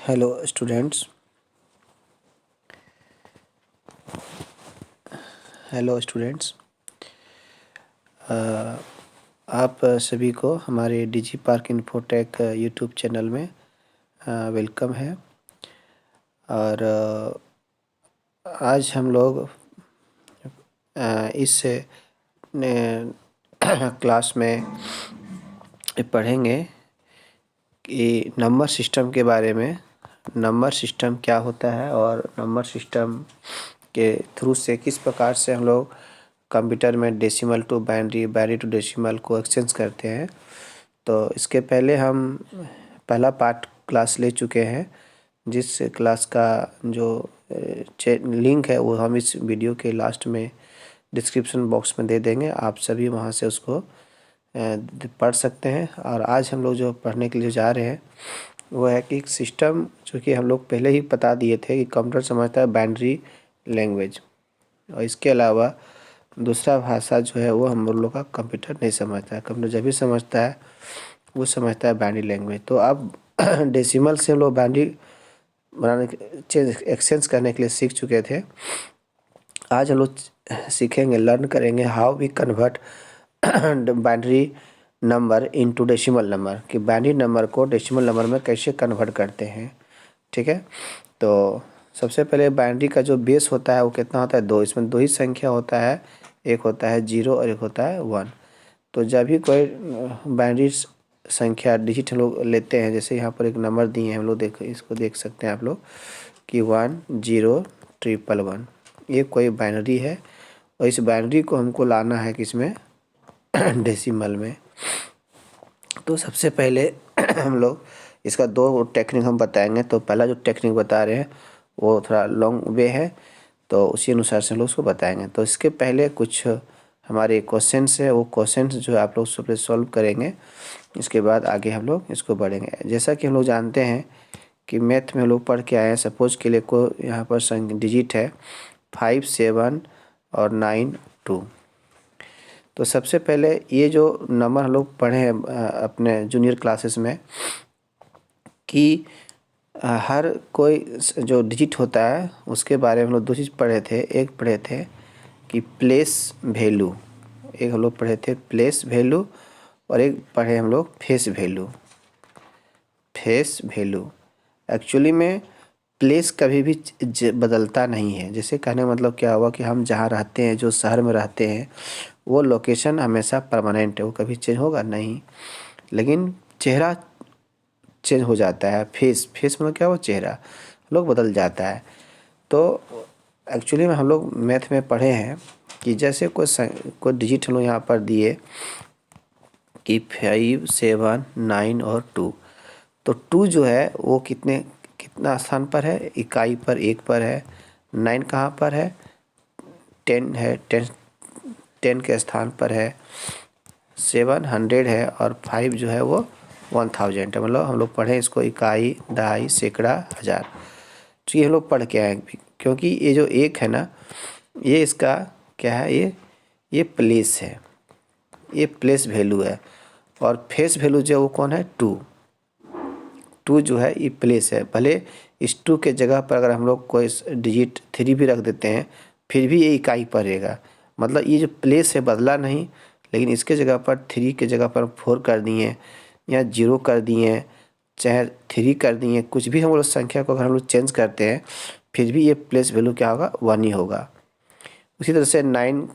Hello students. Hello students, आप सभी को हमारे डिजी पार्क इन्फोटेक यूट्यूब चैनल में वेलकम है। और आज हम लोग इस क्लास में पढ़ेंगे कि नंबर सिस्टम के बारे में। नंबर सिस्टम क्या होता है और नंबर सिस्टम के थ्रू से किस प्रकार से हम लोग कंप्यूटर में decimal to binary, binary to decimal को एक्सचेंज करते हैं। तो इसके पहले हम पहला पार्ट क्लास ले चुके हैं, जिस क्लास का जो लिंक है वो हम इस वीडियो के लास्ट में डिस्क्रिप्शन बॉक्स में दे देंगे। आप सभी वहां से उसको पढ़ सकते हैं। और आज हम लोग जो पढ़ने के लिए जा रहे हैं वो है कि सिस्टम, जो कि हम लोग पहले ही बता दिए थे कि कंप्यूटर समझता है बाइनरी लैंग्वेज, और इसके अलावा दूसरा भाषा जो है वो हम लोग का कंप्यूटर नहीं समझता है। कंप्यूटर जब भी समझता है वो समझता है बाइनरी लैंग्वेज। तो अब डेसिमल से हम लोग बाइनरी बनाने एक्सचेंज करने के लिए सीख चुके थे। आज हम लोग सीखेंगे, लर्न करेंगे how we convert binary number into decimal number, कि बाइनरी नंबर को डेसिमल नंबर में कैसे कन्वर्ट करते हैं। ठीक है, तो सबसे पहले बाइनरी का जो बेस होता है वो कितना होता है? 2। इसमें 2 ही संख्या होता है, एक होता है 0 और एक होता है 1। तो जब भी कोई बाइनरी संख्या डिजिट हम लोग लेते हैं, जैसे यहाँ पर एक नंबर दिए हैं, हम लोग इसको देख सकते हैं आप लोग कि 10111, ये कोई बाइनरी है और इस बाइनरी को हमको लाना है किसमें? डेसिमल में। तो सबसे पहले हम लोग इसका 2 टेक्निक हम बताएंगे। तो पहला जो टेक्निक बता रहे हैं वो थोड़ा लॉन्ग वे है, तो उसी अनुसार से हम लोग उसको बताएंगे। तो इसके पहले कुछ हमारे क्वेश्चंस है, वो क्वेश्चंस जो आप लोग सब सॉल्व करेंगे, इसके बाद आगे हम लोग इसको बढ़ेंगे। जैसा कि हम लोग जानते हैं कि मैथ में हम लोग पढ़ के आए हैं। सपोज के लिए को यहाँ पर डिजिट है 5, 7 और 9, 2। तो सबसे पहले ये जो नंबर हम लोग पढ़े हैं अपने जूनियर क्लासेस में, कि हर कोई जो डिजिट होता है उसके बारे में हम लोग 2 चीज़ पढ़े थे। एक पढ़े थे कि प्लेस वैल्यू, एक हम लोग पढ़े थे प्लेस वैल्यू, और एक पढ़े हम लोग face value. Face value actually में प्लेस कभी भी बदलता नहीं है। जैसे कहने का मतलब क्या हुआ कि हम जहाँ रहते हैं, जो शहर में रहते हैं, वो लोकेशन हमेशा परमानेंट है, वो कभी चेंज होगा नहीं। लेकिन चेहरा चेंज हो जाता है। फेस मतलब क्या? वो चेहरा लोग बदल जाता है। तो एक्चुअली में हम लोग मैथ में पढ़े हैं कि जैसे कोई डिजिट हम लोग यहाँ पर दिए कि 5, 7, 9 और 2। तो 2 जो है वो कितना स्थान पर है? इकाई पर, 1 पर है। 9 कहाँ पर है? 10 है, 10 के स्थान पर है। 7 100 है और 5 जो है वो 1000 है। मतलब हम लोग पढ़े इसको इकाई, दहाई, सैकड़ा, हज़ार। तो ये हम लोग पढ़ के आए, क्योंकि ये जो 1 है ना, ये इसका क्या है? ये प्लेस है, ये प्लेस वैल्यू है। और फेस वैल्यू जो है वो कौन है? 2 जो है ये प्लेस है। भले इस 2 के जगह पर अगर हम लोग कोई डिजिट 3 भी रख देते हैं, फिर भी ये इकाई पर रहेगा। मतलब ये जो प्लेस है बदला नहीं, लेकिन इसके जगह पर 3 के जगह पर 4 कर दिए या 0 कर दिए, चाहे 3 कर दिए, कुछ भी हम लोग संख्या को अगर हम लोग चेंज करते हैं, फिर भी ये प्लेस वैल्यू क्या होगा? 1 ही होगा। उसी तरह से 9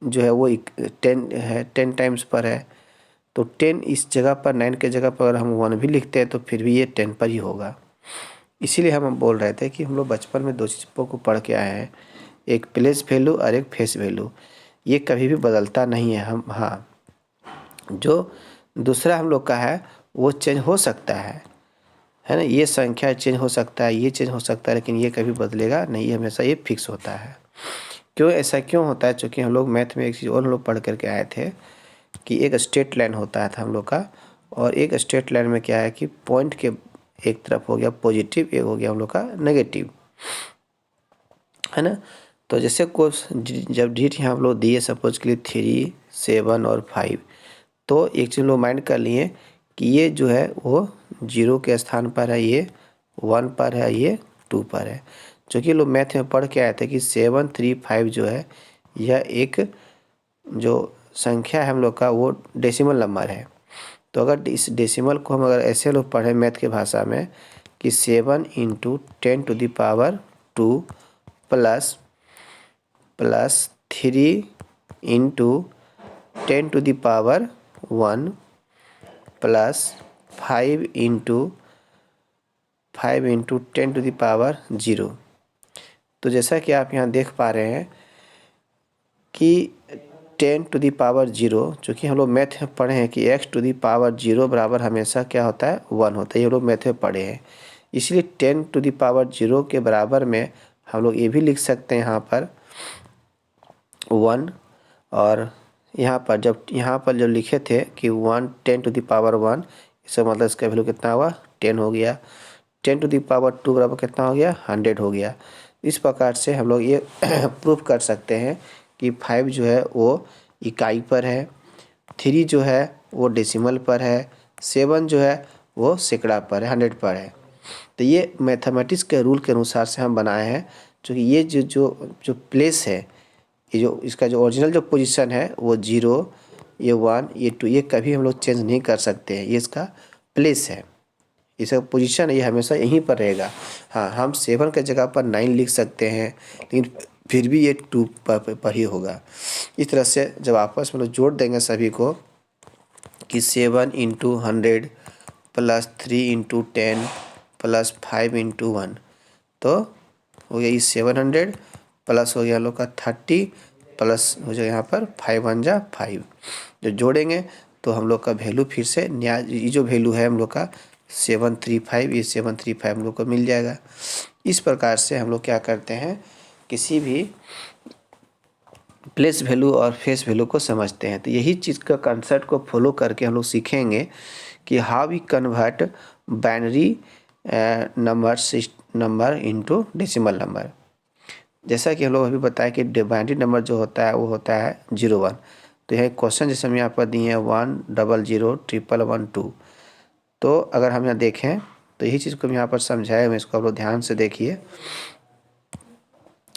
जो है वो 10 है, 10 टाइम्स पर है। तो 10 इस जगह पर, 9 के जगह पर अगर हम 1 भी लिखते हैं तो फिर भी ये 10 पर ही होगा। इसीलिए हम बोल रहे थे कि हम लोग बचपन में 2 चीज़ों को पढ़ के आए हैं, एक प्लेस वैल्यू और एक फेस वैल्यू। ये कभी भी बदलता नहीं है। हम हाँ, जो दूसरा हम लोग का है वो चेंज हो सकता है ना। ये संख्या चेंज हो सकता है, ये चेंज हो सकता है, लेकिन ये कभी बदलेगा नहीं, ये हमेशा ये फिक्स होता है। क्यों ऐसा क्यों होता है? क्योंकि हम लोग मैथ में एक चीज़ और हम लोग पढ़ करके आए थे कि एक स्ट्रेट लाइन होता था हम लोग का, और एक स्ट्रेट लाइन में क्या है कि पॉइंट के एक तरफ हो गया पॉजिटिव, एक हो गया हम लोग का नेगेटिव, है ना। तो जैसे जब डिजिट यहाँ हम लोग दिए, सपोज के लिए 3, 7 और 5, तो एक चीज़ लोग माइंड कर लिए कि ये जो है वो 0 के स्थान पर है, ये 1 पर है, ये 2 पर है। जो कि लोग मैथ में पढ़ के आए थे कि 735 जो है यह एक जो संख्या है हम लोग का वो डेसिमल नंबर है। तो अगर इस डेसिमल को हम अगर ऐसे लोग पढ़ें मैथ की भाषा में कि 7 × 10⁻² प्लस 3 × 10⁻1 प्लस 5 × 10⁻0। तो जैसा कि आप यहाँ देख पा रहे हैं कि 10⁻0 जो कि हम लोग मैथ में पढ़े हैं कि x⁻0 बराबर हमेशा क्या होता है 1 होता है, ये हम लोग मैथ में पढ़े हैं। इसलिए 10⁻0 के बराबर में हम लोग ये भी लिख सकते हैं यहाँ पर 1। और यहाँ पर जब लिखे थे कि 10⁻1 इसका मतलब इसका वैल्यू कितना हुआ 10 हो गया। 10⁻2 बराबर कितना हो गया 100 हो गया। इस प्रकार से हम लोग ये प्रूफ कर सकते हैं कि 5 जो है वो इकाई पर है, 3 जो है वो डेसिमल पर है, 7 जो है वो सैकड़ा पर है, 100 पर है। तो ये मैथमेटिक्स के रूल के अनुसार से हम बनाए हैं, क्योंकि ये जो प्लेस है, ये जो इसका जो ओरिजिनल जो पोजीशन है वो 0, ये 1, ये 2, ये कभी हम लोग चेंज नहीं कर सकते हैं। ये इसका प्लेस है, इसका पोजीशन है, ये हमेशा यहीं पर रहेगा। हाँ, हम 7 के जगह पर 9 लिख सकते हैं, लेकिन फिर भी ये 2 पर ही होगा। इस तरह से जब आपस में लोग जोड़ देंगे सभी को कि 7 × 100 प्लस 3 × 10 प्लस 5 × 1, तो हो गया ये 700 प्लस हो गया हम लोग का 30 प्लस हो जाएगा यहाँ पर 5 1 जा 5। जो जोड़ेंगे तो हम लोग का वैल्यू फिर से नया, ये जो वैल्यू है हम लोग का 735, ये 735 हम लोग को मिल जाएगा। इस प्रकार से हम लोग क्या करते हैं, किसी भी प्लेस वैल्यू और फेस वैल्यू को समझते हैं। तो यही चीज़ का कंसेप्ट को फॉलो करके हम लोग सीखेंगे कि how we convert binary number into decimal number. जैसा कि हम लोग अभी बताया कि बाइनरी नंबर जो होता है वो होता है 0 1। तो यह क्वेश्चन जैसे हम यहाँ पर दिए हैं 1 0 0 1 1 1 2। तो अगर हम यहाँ देखें तो यही चीज़ को हम यहाँ पर समझाए हुए, इसको आप लोग ध्यान से देखिए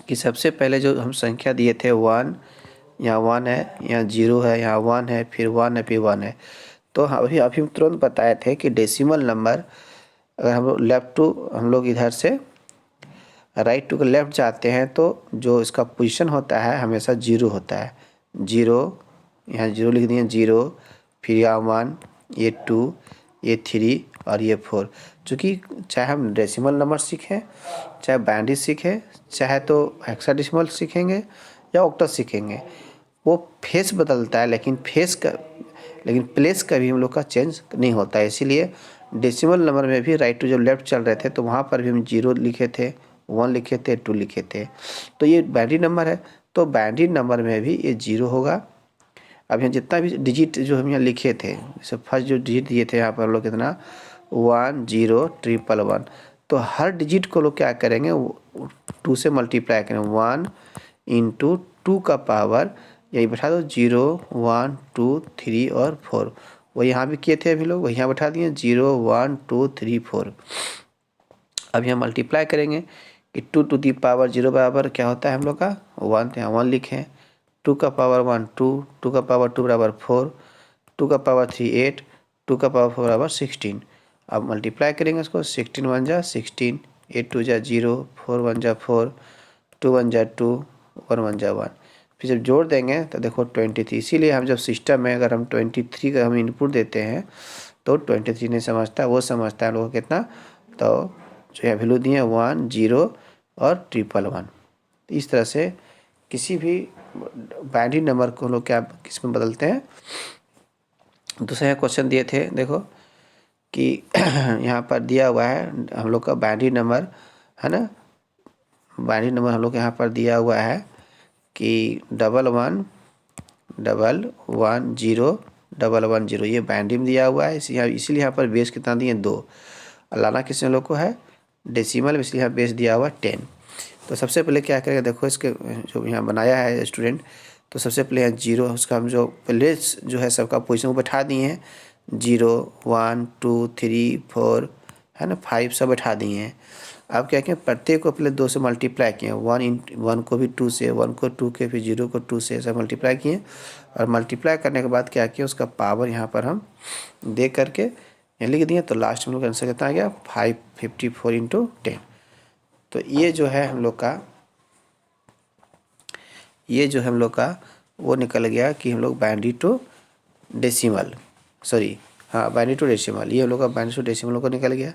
कि सबसे पहले जो हम संख्या दिए थे 1, यहाँ 1 है, यहाँ 0 है, यहाँ 1 है, फिर 1 है, फिर 1 है। तो अभी हम तुरंत बताए थे कि डेसिमल नंबर अगर हम लोग हम लोग इधर से राइट टू लेफ्ट जाते हैं तो जो इसका पोजीशन होता है हमेशा 0 होता है। 0, यहाँ 0 लिख दिए 0, फिर यहाँ 1, ये 2, ये 3 और ये 4। चूँकि चाहे हम डेसिमल नंबर सीखें, चाहे बाइनरी सीखें, चाहे तो हेक्साडेसिमल सीखेंगे या ऑक्टल सीखेंगे, वो फेस बदलता है, लेकिन प्लेस कभी हम लोग का चेंज नहीं होता है। इसीलिए डेसिमल नंबर में भी राइट टू जो लेफ्ट चल रहे थे तो वहाँ पर भी हम 0 लिखे थे, 1 लिखे थे, 2 लिखे थे। तो ये बाइनरी नंबर है, तो बाइनरी नंबर में भी ये 0 होगा। अब यहाँ जितना भी डिजिट जो हम यहाँ लिखे थे, जैसे फर्स्ट जो डिजिट दिए थे यहाँ पर हम लोग कितना 1 0 1 1 1, तो हर डिजिट को लोग क्या करेंगे 2 से मल्टीप्लाई करेंगे। 1 × 2 का पावर यही बैठा दो 0 1 2 3 और 4। वही यहाँ भी किए थे अभी लोग, वही यहाँ बैठा दिए 0 1 2 3 4। अब यहाँ मल्टीप्लाई करेंगे कि 2⁻0 बराबर क्या होता है हम लोग का 1, तो यहाँ 1 लिखें। 2 का पावर 1 2, 2 का पावर 2 बराबर 4, 2 का पावर 3 8, 2 का पावर 4 बराबर 16। अब मल्टीप्लाई करेंगे इसको 16 1 जा 16, 8 2 जा 0, 4 1 जा 4, 2 1 जा 2, 1 1 जा 1। फिर जब जोड़ देंगे तो देखो 23। इसीलिए हम जब सिस्टम में अगर हम 23 का हम इनपुट देते हैं तो 23 नहीं समझता, वो समझता है लोगों को कितना, तो जो है वैल्यू दिए 1 0 और 1 1 1। इस तरह से किसी भी बाइनरी नंबर को हम लोग क्या किस में बदलते हैं। दूसरा क्वेश्चन दिए थे देखो कि यहाँ पर दिया हुआ है हम लोग का बाइनरी नंबर है ना, बाइनरी नंबर हम लोग यहाँ पर दिया हुआ है कि 1 1 1 1 0 1 1 0, ये बाइनरी में दिया हुआ है। इसीलिए यहाँ पर बेस कितना दिए 2, लाना किस लोग को है डेसिमल में, इसलिए यहाँ बेस दिया हुआ 10। तो सबसे पहले क्या करेगा देखो इसके जो यहाँ बनाया है स्टूडेंट, तो सबसे पहले यहाँ 0 उसका हम जो प्लेस जो है सबका पोजीशन वो बैठा दिए हैं 0 1 2 3 4 है ना, 5 सब बैठा दिए हैं। अब क्या किया, प्रत्येक को पहले 2 से मल्टीप्लाई किए, 1 को भी 2 से, 1 को 2 के, फिर 0 को 2 से, ऐसा मल्टीप्लाई किए। और मल्टीप्लाई करने के बाद क्या किया, उसका पावर यहाँ पर हम दे करके यहाँ लिख दिए। तो लास्ट में लोग आंसर कितना आ गया, 554 इंटू 10। तो ये जो है हम लोग का वो निकल गया कि हम लोग बाइनरी टू डेसिमल, सॉरी हाँ बाइनरी टू डेसिमल, ये हम लोग का बाइनरी टू डेसिमल को निकल गया।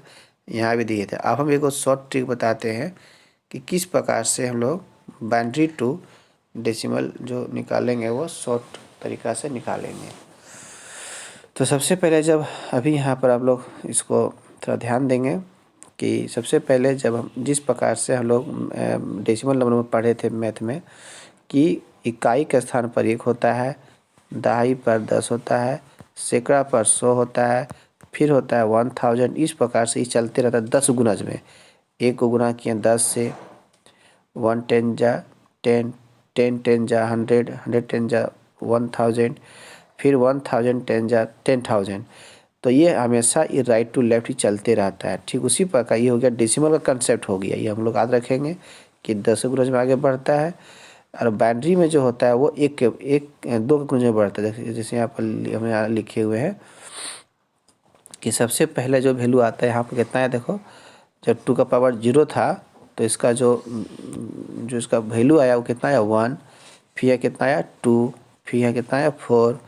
यहाँ भी दिए थे। अब हम एक शॉर्ट ट्रिक बताते हैं कि किस प्रकार से हम लोग बाइनरी टू डेसिमल जो निकालेंगे वो शॉर्ट तरीक़ा से निकालेंगे। तो सबसे पहले जब अभी यहाँ पर आप लोग इसको थोड़ा ध्यान देंगे कि सबसे पहले जब हम जिस प्रकार से हम लोग डेसिमल नंबर में पढ़े थे मैथ में कि इकाई के स्थान पर 1 होता है, दहाई पर 10 होता है, सैकड़ा पर 100 होता है, फिर होता है 1000। इस प्रकार से ये चलते रहता है 10 गुणज में। 1 को गुना किए 10 से, 1 10 जा 10, 10 10 जा 100, 100 10 जा 1000, फिर 1000 10 जा 10,000। तो ये हमेशा ये राइट टू लेफ्ट ही चलते रहता है। ठीक उसी प्रकार ये हो गया डेसिमल का कंसेप्ट हो गया। ये हम लोग याद रखेंगे कि 10 गुणज में आगे बढ़ता है, और बाइनरी में जो होता है वो 2 के गुणज में बढ़ता है। जैसे यहाँ पर हम यहाँ लिखे हुए हैं कि सबसे पहले जो वैल्यू आता है यहाँ पर कितना है, देखो जब 2 का पावर 0 था तो इसका जो इसका वैल्यू आया वो कितना आया 1, फिर यह कितना आया 2, फिर यह कितना आया 4,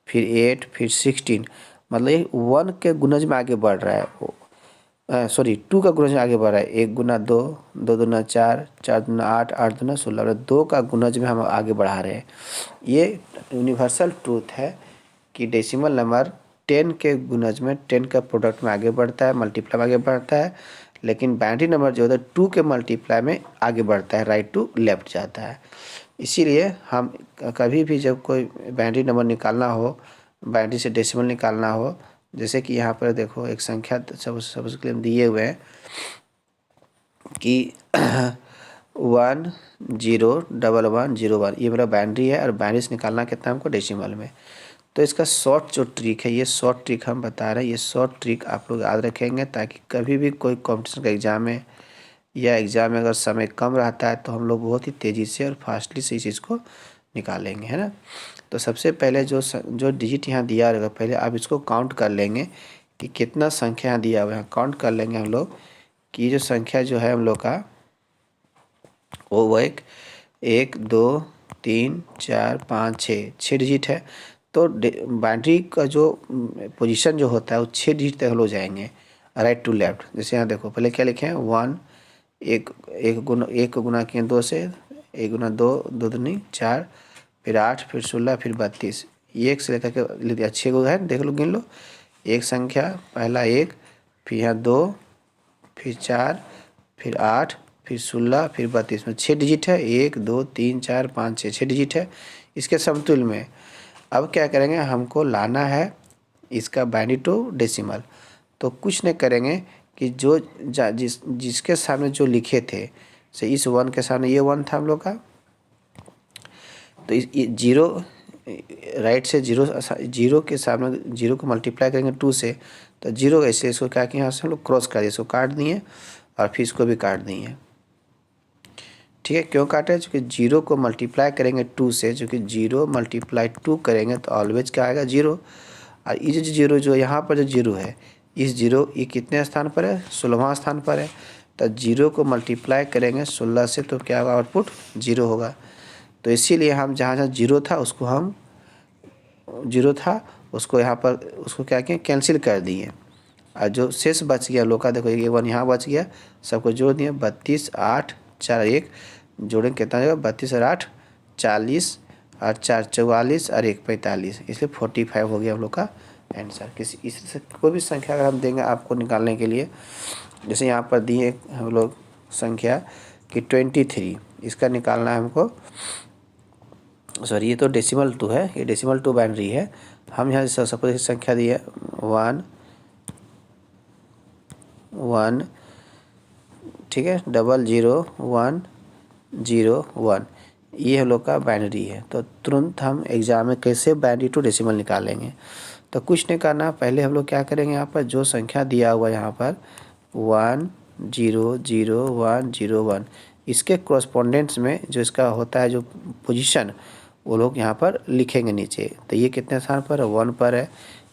फिर 8, फिर 16। मतलब ये 1 के गुणज में आगे बढ़ रहा है, सॉरी 2 का गुणज में आगे बढ़ रहा है। 1 गुना 2, 2 दूना 4, 4 दूना 8, 8 दूना 16, 2 का गुणज में हम आगे बढ़ा रहे हैं। ये यूनिवर्सल ट्रूथ है कि डेसिमल नंबर 10 के गुणज में 10 का प्रोडक्ट में आगे बढ़ता है, मल्टीप्लाई में आगे बढ़ता है, लेकिन बाइनरी नंबर जो होता है 2 के मल्टीप्लाई में आगे बढ़ता है, राइट टू लेफ्ट जाता है। इसीलिए हम कभी भी जब कोई बाइनरी नंबर निकालना हो, बाइनरी से डेसिमल निकालना हो, जैसे कि यहाँ पर देखो एक संख्या सबसे के लिए दिए हुए हैं कि 1011101, ये मेरा बाइनरी है और बाइनरी से निकालना कितना हमको डेसिमल में। तो इसका शॉर्ट जो ट्रिक है, ये शॉर्ट ट्रिक हम बता रहे हैं। ये शॉर्ट ट्रिक आप लोग याद रखेंगे ताकि कभी भी कोई कॉम्पिटिशन का एग्ज़ाम में या एग्ज़ाम में अगर समय कम रहता है तो हम लोग बहुत ही तेज़ी से और फास्टली से इस चीज़ को निकालेंगे, है ना। तो सबसे पहले जो डिजिट यहाँ दिया रहेगा, पहले आप इसको काउंट कर लेंगे कि कितना संख्या यहाँ दिया हुआ है। काउंट कर लेंगे हम लोग कि जो संख्या जो है हम लोग का वो 1 2 3 4 5 6 डिजिट है। तो बाइनरी का जो पोजीशन जो होता है वो 6 डिजिट तक हो जाएंगे, राइट टू लेफ्ट। जैसे यहाँ देखो पहले क्या लिखे हैं 1, 1 को गुना किए 2 से, 1 गुना 2, 2 दूनी 4, फिर 8, फिर 16, फिर 32। ये 1 से लेकर के लिख दिया, 6 को है, देख लो गिन लो। एक संख्या पहला 1, फिर यहाँ 2, फिर 4, फिर 8, फिर 16, फिर 32 में 6 डिजिट है। 1 2 3 4 5 6 डिजिट है। इसके समतुल्य में अब क्या करेंगे, हमको लाना है इसका बाइनरी टू डेसिमल। तो कुछ नहीं करेंगे कि जिसके सामने जो लिखे थे, से इस 1 के सामने ये 1 था हम लोग का, तो ये 0 राइट से 0 के सामने 0 को मल्टीप्लाई करेंगे 2 से, तो 0 ऐसे इसको क्या किया, यहाँ से हम लोग क्रॉस कर दिए, इसको काट दिए और फिर इसको भी काट दिए। ठीक है, क्यों काटे, क्योंकि 0 को मल्टीप्लाई करेंगे 2 से, जो कि 0 मल्टीप्लाई 2 करेंगे तो ऑलवेज क्या आएगा 0। और ये जो 0 जो यहाँ पर जो 0 है, इस 0 ये कितने स्थान पर है, 16वां स्थान पर है। तो 0 को मल्टीप्लाई करेंगे 16 से तो क्या होगा, आउटपुट 0 होगा। तो इसीलिए हम जहाँ जहाँ 0 था उसको हम 0 था उसको यहाँ पर उसको क्या किए, कैंसिल कर दिए। और जो शेष बच गया लोग का, देखो ये 1 यहाँ बच गया, सबको जोड़ दिए, 32 8 4 1 जोड़ेंगे कितना होगा, 32 और 8 40, और 4 44 और 1 45, इसलिए 45 हो गया हम लोग का आंसर। किसी इस से कोई भी संख्या अगर हम देंगे आपको निकालने के लिए, जैसे यहाँ पर दिए हम लोग संख्या कि 23, इसका निकालना है हमको, सॉरी ये तो डेसिमल 2 है, ये डेसिमल 2 बाइनरी है। हम यहाँ सपोज संख्या दी है 1 1, ठीक है, 000101, ये हम लोग का बाइनरी है। तो तुरंत हम एग्ज़ाम में कैसे बाइनरी टू डेसिमल निकालेंगे, तो कुछ नहीं करना, पहले हम लोग क्या करेंगे, यहाँ पर जो संख्या दिया हुआ है यहाँ पर 1 0 0 1 0 1। इसके कॉरस्पॉन्डेंट्स में जो इसका होता है जो पोजीशन, वो लोग यहाँ पर लिखेंगे नीचे। तो ये कितने स्थान पर है? 1 पर है।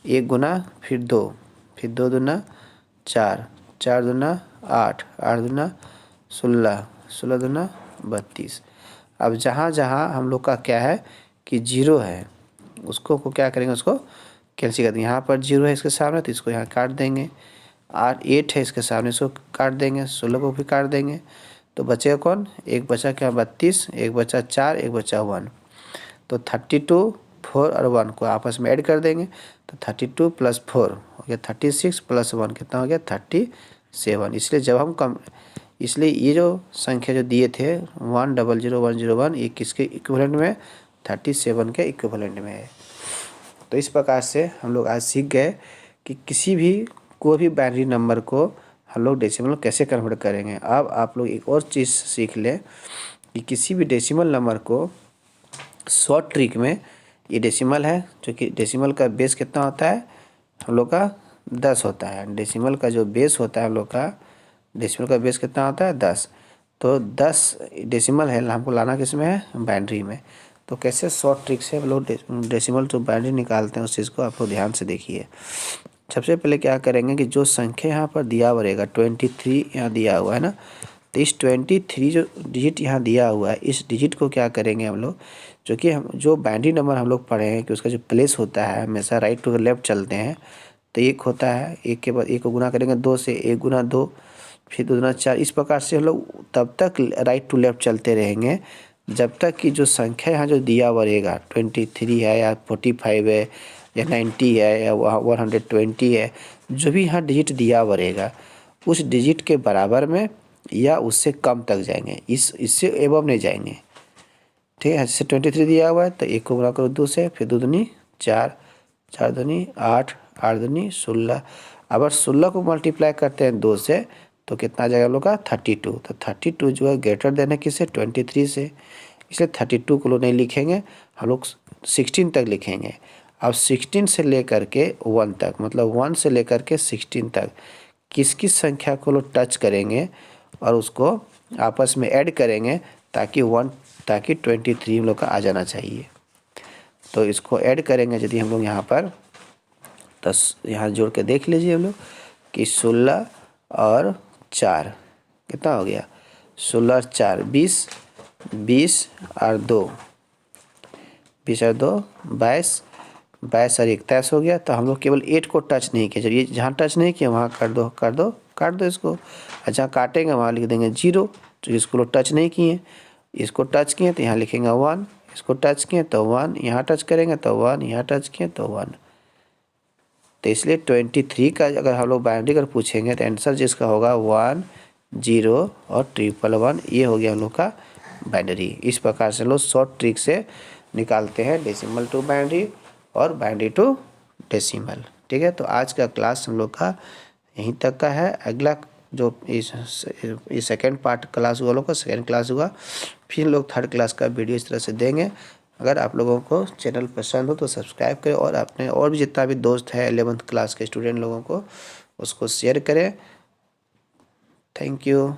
1 गुना फिर 2, फिर 2 दूना 4, 4 दूना 8, 8 दूना 16, 16 दूना 32। अब जहाँ जहाँ हम लोग का क्या है कि 0 है, उसको को क्या करेंगे, उसको कैंसिल कर देंगे। यहाँ पर 0 है इसके सामने, तो इसको यहाँ काट देंगे। 8 है इसके सामने, इसको काट देंगे। 16 को भी काट देंगे। तो बचेगा कौन? एक बचा क्या? 32, एक बचा 4, एक बचा 1। तो 32, 4 और 1 को आपस में ऐड कर देंगे। तो 32 + 4 हो गया 36, + 1 कितना हो गया? 37। इसलिए जब हम इसलिए ये जो संख्या जो दिए थे 1 0 0 1 0 1, ये किसके इक्विवेलेंट में? 37 के इक्विवेलेंट में है। तो इस प्रकार से हम लोग आज सीख गए कि किसी भी कोई भी बाइनरी नंबर को हम लोग डेसिमल कैसे कन्वर्ट करेंगे। अब आप लोग एक और चीज़ सीख लें कि किसी भी डेसिमल नंबर को शॉर्ट ट्रिक में, ये डेसिमल है, जो कि डेसिमल का बेस कितना होता है हम लोग का? 10 होता है। डेसिमल का जो बेस होता है हम लोग का, डेसिमल का बेस कितना होता है? 10। तो 10 डेसिमल है, हमको लाना किस में है? बाइनरी में। तो कैसे शॉर्ट ट्रिक से हम लोग डेसिमल जो बाइनरी निकालते हैं, उस चीज़ को आप लोग ध्यान से देखिए। सबसे पहले क्या करेंगे कि जो संख्या यहाँ पर दिया हुआ रहेगा 23 यहाँ दिया हुआ है ना, तो इस 23 जो डिजिट यहाँ दिया हुआ है, इस डिजिट को क्या करेंगे हम लोग, जो कि हम जो बाइनरी नंबर हम लोग पढ़े हैं कि उसका जो प्लेस होता है हमेशा राइट टू लेफ्ट चलते हैं। तो एक होता है, एक के बाद एक को गुना करेंगे 2 से, 1 गुना 2, फिर 2 गुना 4। इस प्रकार से हम लोग तब तक राइट टू लेफ्ट चलते रहेंगे जब तक कि जो संख्या यहाँ जो दिया हुआ रहेगा 23 है या 45 है या 90 है या 120 है, जो भी यहाँ डिजिट दिया हुआ रहेगा उस डिजिट के बराबर में या उससे कम तक जाएंगे, इससे एबव नहीं जाएंगे। ठीक है, जैसे 23 दिया हुआ है तो 1 को गुणा करो 2 से, फिर 2 दूनी 4, 4 दूनी 8, 8 दूनी 16। अगर 16 को मल्टीप्लाई करते हैं 2 से तो कितना आ जाएगा हम लोग का? 32। तो 32 जो है ग्रेटर देन है किससे? 23 से। इसलिए 32 को लोग नहीं लिखेंगे, हम लोग 16 तक लिखेंगे। अब 16 से लेकर के 1 तक, मतलब 1 से लेकर के 16 तक किस किस संख्या को लोग टच करेंगे और उसको आपस में ऐड करेंगे ताकि 23 हम लोग का आ जाना चाहिए। तो इसको ऐड करेंगे यदि हम लोग यहाँ पर, तो यहाँ जोड़ के देख लीजिए हम लोग कि 16 और 4 कितना हो गया? 16 और 4 20, 20 और 2 20 और 2 22, 22 और 1 23 हो गया। तो हम लोग केवल 8 को टच नहीं किया। जब ये जहाँ टच नहीं किया वहाँ कर दो, कर दो, काट दो इसको। और जहाँ काटेंगे वहाँ लिख देंगे 0। तो इसको लोग टच नहीं किए, इसको टच किए तो यहाँ लिखेंगे 1, इसको टच किए तो 1, यहाँ टच करेंगे तो 1, यहाँ टच किए तो 1। तो इसलिए 23 का अगर हम लोग बाइनरी अगर पूछेंगे तो आंसर जिसका होगा 1 0 और 111, ये हो गया हम लोग का बाइनरी। इस प्रकार से लोग शॉर्ट ट्रिक से निकालते हैं डेसिमल टू बाइनरी और बाइनरी टू डेसिमल। ठीक है, तो आज का क्लास हम लोग का यहीं तक का है। अगला जो इस सेकेंड पार्ट क्लास हुआ लोग का, सेकेंड क्लास हुआ, फिर लोग थर्ड क्लास का वीडियो इस तरह से देंगे। अगर आप लोगों को चैनल पसंद हो तो सब्सक्राइब करें और अपने और भी जितना भी दोस्त है 11th क्लास के स्टूडेंट लोगों को उसको शेयर करें। Thank you.